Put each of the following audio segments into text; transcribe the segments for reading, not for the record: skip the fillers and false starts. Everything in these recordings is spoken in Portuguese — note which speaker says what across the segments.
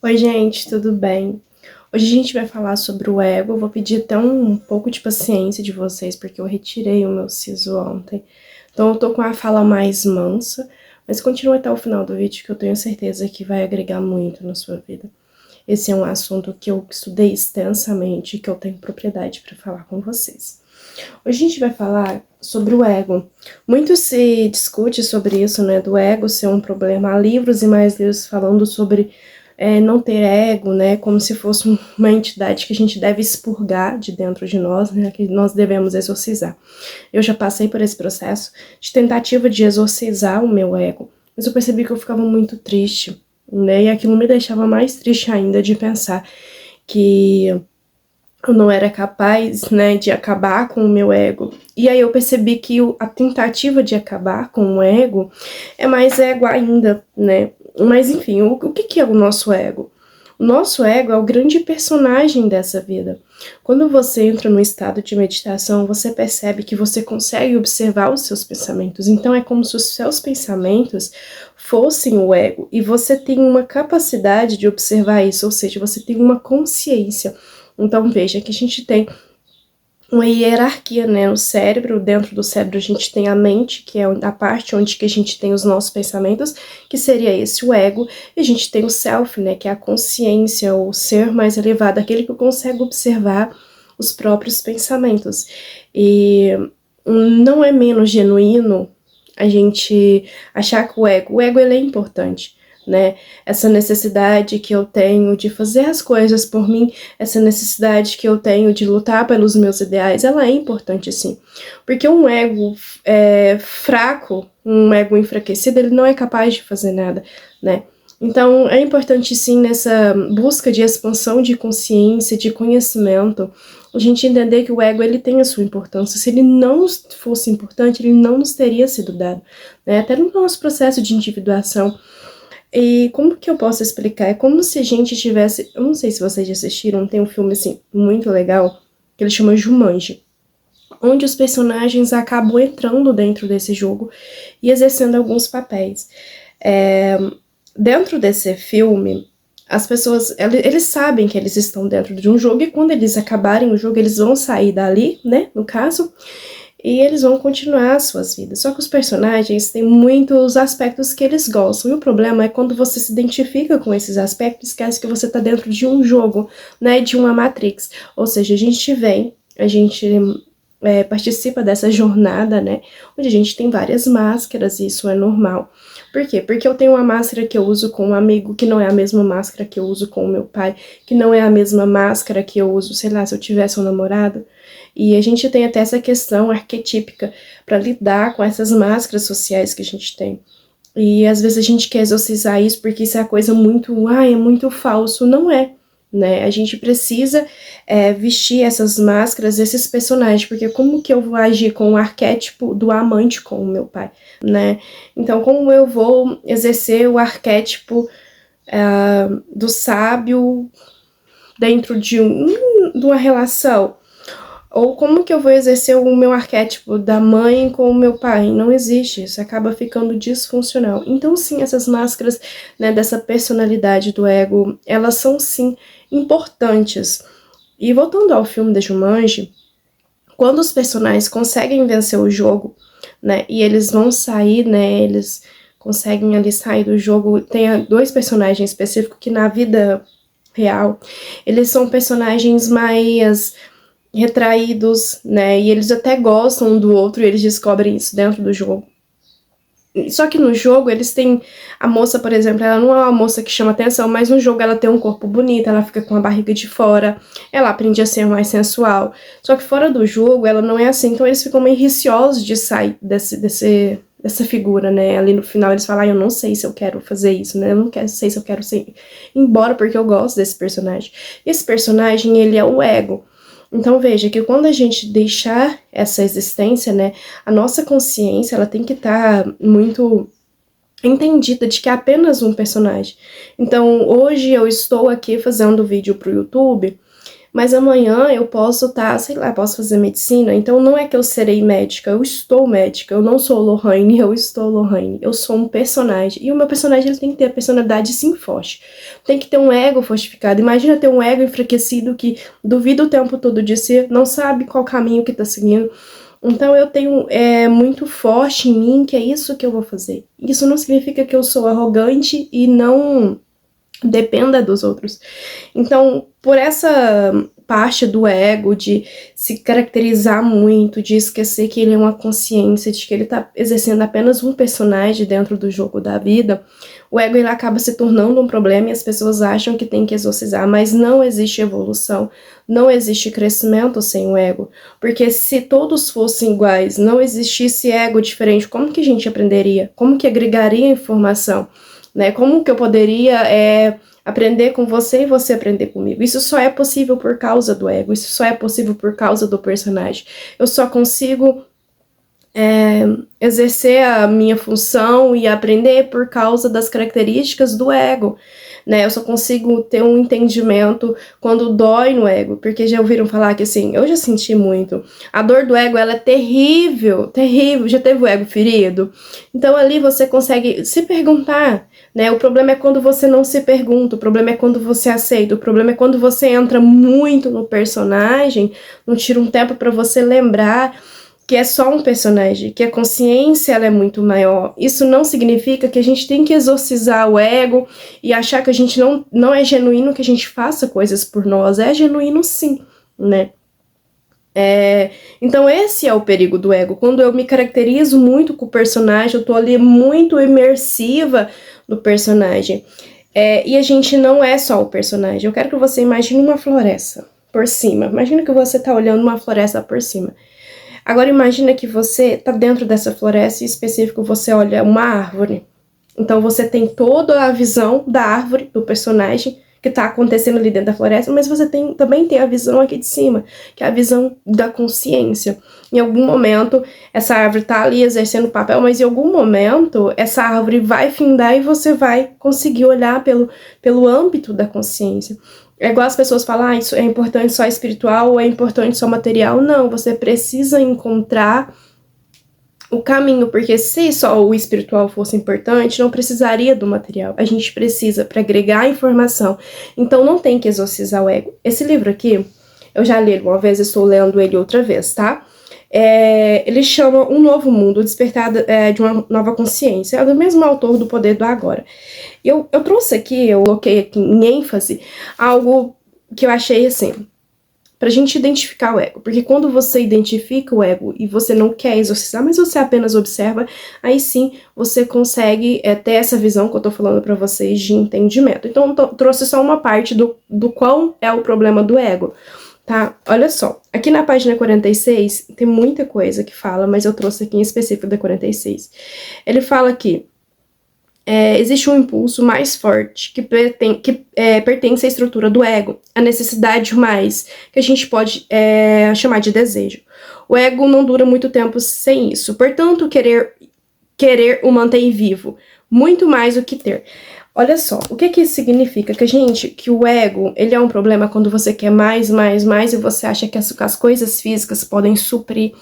Speaker 1: Oi, gente, tudo bem? Hoje a gente vai falar sobre o ego. Eu vou pedir até um pouco de paciência de vocês, porque eu retirei o meu siso ontem. Então eu tô com a fala mais mansa, mas continua até o final do vídeo que eu tenho certeza que vai agregar muito na sua vida. Esse é um assunto que eu estudei extensamente e que eu tenho propriedade para falar com vocês. Hoje a gente vai falar sobre o ego. Muito se discute sobre isso, né, do ego ser um problema. Há livros e mais livros falando sobre não ter ego, né, como se fosse uma entidade que a gente deve expurgar de dentro de nós, né, que nós devemos exorcizar. Eu já passei por esse processo de tentativa de exorcizar o meu ego, mas eu percebi que eu ficava muito triste, né, e aquilo me deixava mais triste ainda de pensar que eu não era capaz, né, de acabar com o meu ego. E aí eu percebi que a tentativa de acabar com o ego é mais ego ainda, né? Mas enfim, o que é o nosso ego? O nosso ego é o grande personagem dessa vida. Quando você entra no estado de meditação, você percebe que você consegue observar os seus pensamentos. Então é como se os seus pensamentos fossem o ego. E você tem uma capacidade de observar isso, ou seja, você tem uma consciência. Então veja que a gente tem uma hierarquia, né, no cérebro. Dentro do cérebro a gente tem a mente, que é a parte onde que a gente tem os nossos pensamentos, que seria esse o ego, e a gente tem o self, né, que é a consciência, o ser mais elevado, aquele que consegue observar os próprios pensamentos. E não é menos genuíno a gente achar que o ego ele é importante, né? Essa necessidade que eu tenho de fazer as coisas por mim, essa necessidade que eu tenho de lutar pelos meus ideais, ela é importante sim. Porque um ego fraco, um ego enfraquecido, ele não é capaz de fazer nada, né? Então é importante sim nessa busca de expansão de consciência, de conhecimento, a gente entender que o ego ele tem a sua importância. Se ele não fosse importante, ele não nos teria sido dado, né? Até no nosso processo de individuação. E como que eu posso explicar? É como se a gente tivesse... Eu não sei se vocês já assistiram, tem um filme, assim, muito legal, que ele chama Jumanji, onde os personagens acabam entrando dentro desse jogo e exercendo alguns papéis. Dentro desse filme, as pessoas, eles sabem que eles estão dentro de um jogo, e quando eles acabarem o jogo, eles vão sair dali, né, no caso, e eles vão continuar as suas vidas. Só que os personagens têm muitos aspectos que eles gostam, e o problema é quando você se identifica com esses aspectos, esquece que você está dentro de um jogo, né, de uma Matrix. Ou seja, a gente vem, a gente participa dessa jornada, né, onde a gente tem várias máscaras, e isso é normal. Por quê? Porque eu tenho uma máscara que eu uso com um amigo, que não é a mesma máscara que eu uso com o meu pai, que não é a mesma máscara que eu uso, sei lá, se eu tivesse um namorado. E a gente tem até essa questão arquetípica para lidar com essas máscaras sociais que a gente tem. E às vezes a gente quer exorcizar isso porque isso é coisa muito, é muito falso. Não é, né? A gente precisa vestir essas máscaras, esses personagens, porque como que eu vou agir com o arquétipo do amante com o meu pai, né? Então, como eu vou exercer o arquétipo do sábio dentro de uma relação? Ou como que eu vou exercer o meu arquétipo da mãe com o meu pai? Não existe, isso acaba ficando disfuncional. Então sim, essas máscaras, né, dessa personalidade do ego, elas são sim importantes. E voltando ao filme da Jumanji, quando os personagens conseguem vencer o jogo, né, e eles vão sair, né, eles conseguem ali sair do jogo, tem dois personagens específicos que na vida real, eles são personagens mais retraídos, né? E eles até gostam um do outro e eles descobrem isso dentro do jogo. Só que no jogo eles têm... A moça, por exemplo, ela não é uma moça que chama atenção, mas no jogo ela tem um corpo bonito, ela fica com a barriga de fora, ela aprende a ser mais sensual. Só que fora do jogo ela não é assim, então eles ficam meio receosos de sair dessa figura, né? Ali no final eles falam, eu não sei se eu quero fazer isso, né? Eu não sei se eu quero ir embora porque eu gosto desse personagem. E esse personagem, ele é o ego. Então veja que quando a gente deixar essa existência, né, a nossa consciência ela tem que estar muito entendida de que é apenas um personagem. Então hoje eu estou aqui fazendo vídeo para o YouTube, Mas amanhã eu posso estar, sei lá, posso fazer medicina, então não é que eu serei médica, eu estou médica, eu não sou Lohane, eu estou Lohane, eu sou um personagem, e o meu personagem ele tem que ter a personalidade sim forte, tem que ter um ego fortificado. Imagina ter um ego enfraquecido que duvida o tempo todo de si, não sabe qual caminho que tá seguindo. Então eu tenho muito forte em mim que é isso que eu vou fazer. Isso não significa que eu sou arrogante e não dependa dos outros. Então, por essa parte do ego, de se caracterizar muito, de esquecer que ele é uma consciência, de que ele está exercendo apenas um personagem dentro do jogo da vida, o ego ele acaba se tornando um problema e as pessoas acham que tem que exorcizar, mas não existe evolução, não existe crescimento sem o ego, porque se todos fossem iguais, não existisse ego diferente, como que a gente aprenderia? Como que agregaria informação? Né? Como que eu poderia aprender com você e você aprender comigo? Isso só é possível por causa do ego, isso só é possível por causa do personagem. Eu só consigo exercer a minha função e aprender por causa das características do ego. Né, eu só consigo ter um entendimento quando dói no ego, porque já ouviram falar que assim, eu já senti muito, a dor do ego ela é terrível, terrível, já teve o ego ferido? Então ali você consegue se perguntar, né, o problema é quando você não se pergunta, o problema é quando você aceita, o problema é quando você entra muito no personagem, não tira um tempo para você lembrar que é só um personagem, que a consciência ela é muito maior. Isso não significa que a gente tem que exorcizar o ego e achar que a gente não é genuíno que a gente faça coisas por nós. É genuíno sim, né? Então esse é o perigo do ego. Quando eu me caracterizo muito com o personagem, eu tô ali muito imersiva no personagem. E a gente não é só o personagem. Eu quero que você imagine uma floresta por cima. Imagina que você tá olhando uma floresta por cima. Agora imagina que você está dentro dessa floresta, em específico você olha uma árvore. Então você tem toda a visão da árvore, do personagem que está acontecendo ali dentro da floresta, mas você também tem a visão aqui de cima, que é a visão da consciência. Em algum momento, essa árvore está ali exercendo papel, mas em algum momento, essa árvore vai findar e você vai conseguir olhar pelo âmbito da consciência. É igual as pessoas falam, isso é importante só espiritual ou é importante só material. Não, você precisa encontrar o caminho, porque se só o espiritual fosse importante, não precisaria do material. A gente precisa para agregar informação. Então não tem que exorcizar o ego. Esse livro aqui, eu já li ele uma vez, estou lendo ele outra vez, tá? Ele chama Um Novo Mundo, Despertar de uma Nova Consciência. É do mesmo autor do Poder do Agora. Eu trouxe aqui, eu coloquei aqui em ênfase, algo que eu achei assim, pra gente identificar o ego. Porque quando você identifica o ego e você não quer exorcizar, mas você apenas observa, aí sim você consegue ter essa visão que eu tô falando pra vocês de entendimento. Então eu trouxe só uma parte do qual é o problema do ego. Tá? Olha só, aqui na página 46 tem muita coisa que fala, mas eu trouxe aqui em específico da 46. Ele fala que existe um impulso mais forte que pertence à estrutura do ego, a necessidade mais, que a gente pode chamar de desejo. O ego não dura muito tempo sem isso, portanto, querer o mantém vivo, muito mais do que ter. Olha só, o que isso significa? Que o ego, ele é um problema quando você quer mais, e você acha que as coisas físicas podem suprir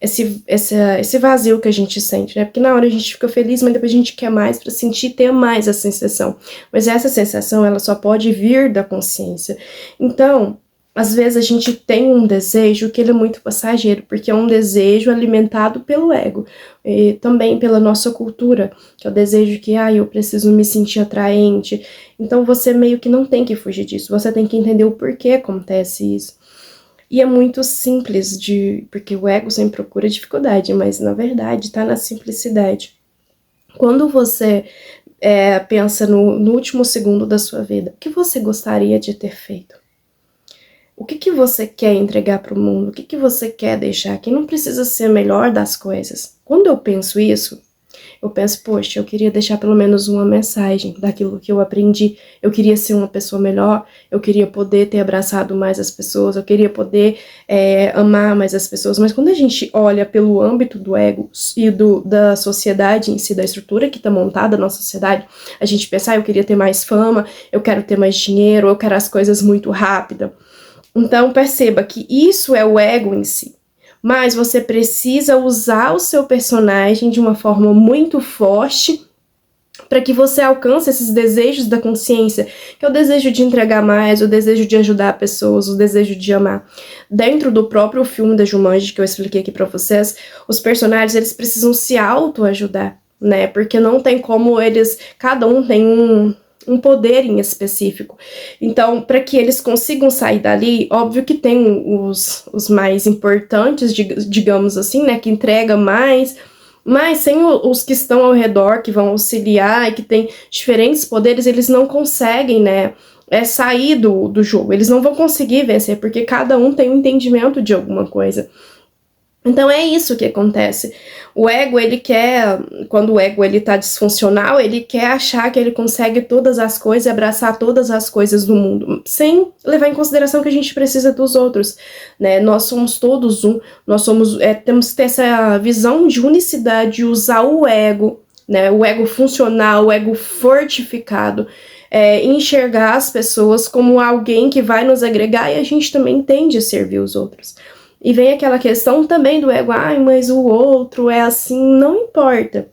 Speaker 1: esse vazio que a gente sente, né? Porque na hora a gente fica feliz, mas depois a gente quer mais para ter mais a sensação. Mas essa sensação, ela só pode vir da consciência. Então, às vezes a gente tem um desejo que ele é muito passageiro, porque é um desejo alimentado pelo ego, e também pela nossa cultura, que é o desejo que, eu preciso me sentir atraente. Então você meio que não tem que fugir disso, você tem que entender o porquê acontece isso. E é muito simples, porque o ego sempre procura dificuldade, mas na verdade está na simplicidade. Quando você pensa no último segundo da sua vida, o que você gostaria de ter feito? O que você quer entregar para o mundo? O que você quer deixar aqui? Não precisa ser a melhor das coisas. Quando eu penso isso, eu penso, poxa, eu queria deixar pelo menos uma mensagem daquilo que eu aprendi. Eu queria ser uma pessoa melhor, eu queria poder ter abraçado mais as pessoas, eu queria poder amar mais as pessoas. Mas quando a gente olha pelo âmbito do ego e da sociedade em si, da estrutura que está montada na sociedade, a gente pensa, eu queria ter mais fama, eu quero ter mais dinheiro, eu quero as coisas muito rápido. Então, perceba que isso é o ego em si. Mas você precisa usar o seu personagem de uma forma muito forte para que você alcance esses desejos da consciência, que é o desejo de entregar mais, o desejo de ajudar pessoas, o desejo de amar. Dentro do próprio filme da Jumanji, que eu expliquei aqui para vocês, os personagens, eles precisam se autoajudar, né? Porque não tem como eles... Cada um tem um poder em específico. Então, para que eles consigam sair dali, óbvio que tem os mais importantes, digamos assim, né? Que entrega mais... Mas sem os que estão ao redor, que vão auxiliar e que têm diferentes poderes, eles não conseguem, né, sair do jogo. Eles não vão conseguir vencer, porque cada um tem um entendimento de alguma coisa. Então é isso que acontece. O ego, ele quer, quando o ego ele tá disfuncional, ele quer achar que ele consegue todas as coisas e abraçar todas as coisas do mundo, sem levar em consideração que a gente precisa dos outros, né? Nós somos todos um, nós somos, temos que ter essa visão de unicidade, usar o ego, né? O ego funcional, o ego fortificado, enxergar as pessoas como alguém que vai nos agregar e a gente também tende a servir os outros. E vem aquela questão também do ego, mas o outro é assim, não importa,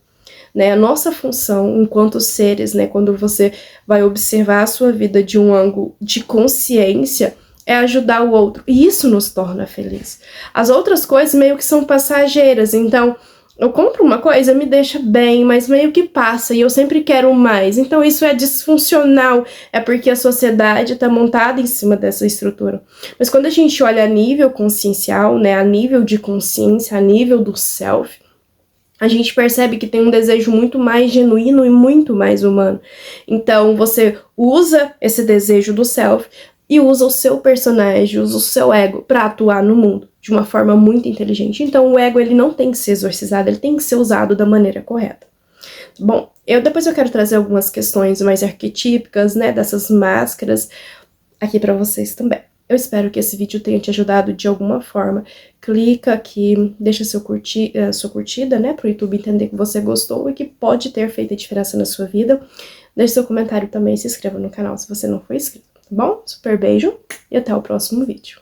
Speaker 1: né? A nossa função enquanto seres, né, quando você vai observar a sua vida de um ângulo de consciência, é ajudar o outro, e isso nos torna felizes. As outras coisas meio que são passageiras, então... Eu compro uma coisa, me deixa bem, mas meio que passa e eu sempre quero mais. Então isso é disfuncional, é porque a sociedade está montada em cima dessa estrutura. Mas quando a gente olha a nível consciencial, né, a nível de consciência, a nível do self, a gente percebe que tem um desejo muito mais genuíno e muito mais humano. Então você usa esse desejo do self e usa o seu personagem, usa o seu ego para atuar no mundo de uma forma muito inteligente. Então o ego ele não tem que ser exorcizado, ele tem que ser usado da maneira correta. Bom, depois eu quero trazer algumas questões mais arquetípicas, né, dessas máscaras aqui para vocês também. Eu espero que esse vídeo tenha te ajudado de alguma forma. Clica aqui, deixa sua curtida, né, para o YouTube entender que você gostou e que pode ter feito a diferença na sua vida. Deixe seu comentário também e se inscreva no canal se você não for inscrito, tá bom? Super beijo e até o próximo vídeo.